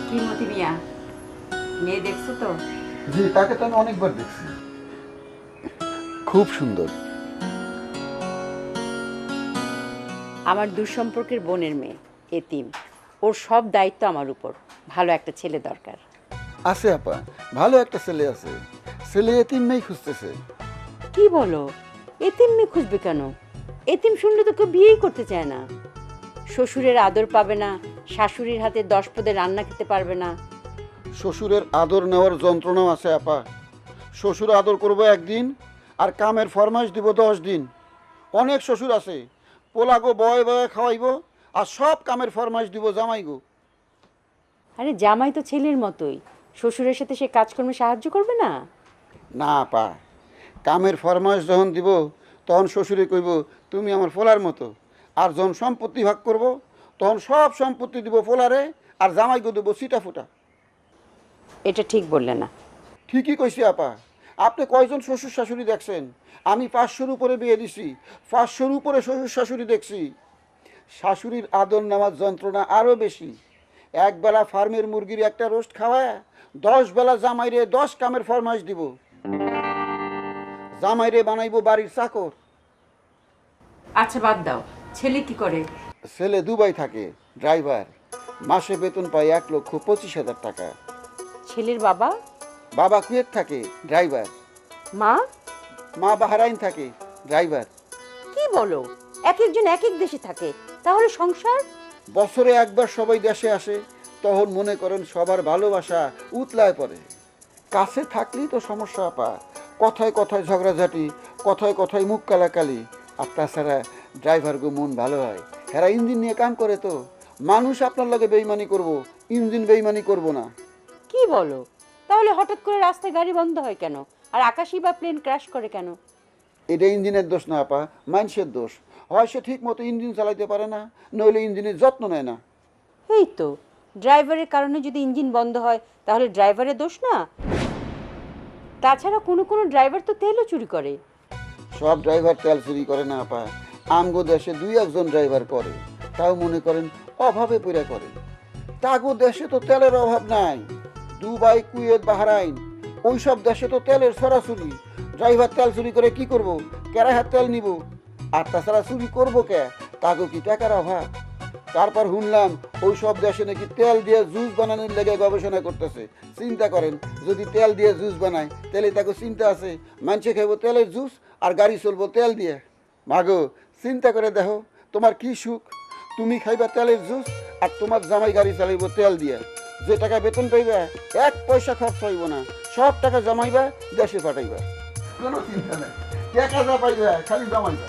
কি মতি মিয়া, মেয়ে দেখছো তো? জি, তাকে তো আমি অনেকবার দেখছি, খুব সুন্দর। আমার দূরসম্পর্কের বোনের মেয়ে, এতিম। ওর সব দায়িত্ব আমার উপর। ভালো একটা ছেলে দরকার। আছে আপা, ভালো একটা ছেলে আছে। ছেলে এতিম মেয়ে খুঁজতেছে। কি বলো? এতিম মেয়ে খুঁজবে কেন? এতিম শুনলে তো কেউ বিয়েই করতে চায় না। শ্বশুরের আদর পাবে না, শাশুড়ির হাতে 10 পদে রান্না খেতে পারবে না। শ্বশুরের আদর নেওয়ার যন্ত্রণাও আছে আপা। শ্বশুর আদর করবো একদিন, আর কামের ফরমাইশ দিব 10 দিন। অনেক শ্বশুর আছে, পোলাগো বয়ে বয়ে খাওয়াইবো, আর সব কামের ফরমাইশ দিব জামাইগো। আরে জামাই তো ছেলের মতোই, শ্বশুরের সাথে সে কাজকর্মে সাহায্য করবে না? না আপা, কামের ফরমাইশ যখন দিব তখন শ্বশুরে কইব তুমি আমার ফোলার মতো। আর যখন সম্পত্তি ভাগ করব তখন সব সম্পত্তি দিব ফোলারে, আর জামাইগো দেবো সিটা ফুটা। এটা ঠিক বললে না। ঠিকই কইছি আপা। আপনি কয়জন শ্বশুর শাশুড়ি দেখছেন? আমি 500-র উপরে বিয়ে দিছি, 500-র উপরে শ্বশুর শাশুড়ি দেখছি। শাশুড়ির আদর নেওয়ার যন্ত্রণা আরও বেশি। একবেলা ফার্মের মুরগির একটা রোস্ট খাওয়ায় 10 বেলা জামাইরে 10 কামের ফরমাইশ দিব। জামাইরে বানাইবো বাড়ির চাকর। আচ্ছা বাদ দাও, ছেলে কি করে? ছেলে দুবাই থাকে, ড্রাইভার। মাসে বেতন পায় 1,25,000 টাকা। ছেলের বাবা? বাবা কুয়েত থাকে, ড্রাইভার। মা? মা বাহরাইন থাকে, ড্রাইভার। কি বলো? এক একজন এক এক দেশে থাকে, তাহলে সংসার? বছরে একবার সবাই দেশে আসে, তখন মনে করেন সবার ভালোবাসা উতলায় পড়ে। কাছে থাকলেই তো সমস্যা আপা। কথায় কথায় ঝগড়াঝাটি, কথায় কথায় মুখ কালাকালি। আর তাছাড়া ড্রাইভারগো মন ভালো হয়, হেরা ইঞ্জিন নিয়ে কাম করে তো। মানুষ আপনার লগে বেইমানি করব, ইঞ্জিন বেইমানি করব না। কি বলো? তাহলে হঠাৎ করে রাস্তায় গাড়ি বন্ধ হয় কেন? আর আকাশই বা প্লেন ক্র্যাশ করে কেন? এটা ইঞ্জিনের দোষ না আপা, মানুষের দোষ। হয় সে ঠিক মতো ইঞ্জিন চালাইতে পারে না, নইলে ইঞ্জিনের যত্ন নেয় না। এই তো, ড্রাইভারের কারণে যদি ইঞ্জিন বন্ধ হয় তাহলে ড্রাইভারের দোষ না? তাছাড়া কোনো কোনো ড্রাইভার তো তেলও চুরি করে। সব ড্রাইভার তেল চুরি করে না আপা। আমগো দেশে 2-1 জন ড্রাইভার করে, তাও মনে করেন অভাবে পড়ে করে। তাগো দেশে তো তেলের অভাব নাই। দুবাই, কুয়েত, বাহরাইন, ওইসব দেশে তো তেলের সরাসরি। ড্রাইভার তেল চুরি করে কি করব? কেরাহার তেল নিব। আর তাছাড়া চুরি করবো কে? তাগো কি টাকার অভাব? তারপর শুনলাম ওই সব দেশে নাকি তেল দিয়ে জুস বানানোর লেগে গবেষণা করতেছে। চিন্তা করেন, যদি তেল দিয়ে জুস বানায় তাহলে তাকে চিন্তা আছে মানুষে খাইব তেলের জুস, আর গাড়ি চলবো তেল দিয়ে। মাগো, চিন্তা করে দেখো তোমার কি সুখ। তুমি খাইবা তেলের জুস, আর তোমার জামাই গাড়ি চালাইব তেল দিয়ে। যে টাকা বেতন পাইবা 1 পয়সা খরচ হইব না, সব টাকা জমাইবা, দেশে পাঠাইবা। কোনো চিন্তা নেই, টাকা যা পাইবা খালি জমাইবা।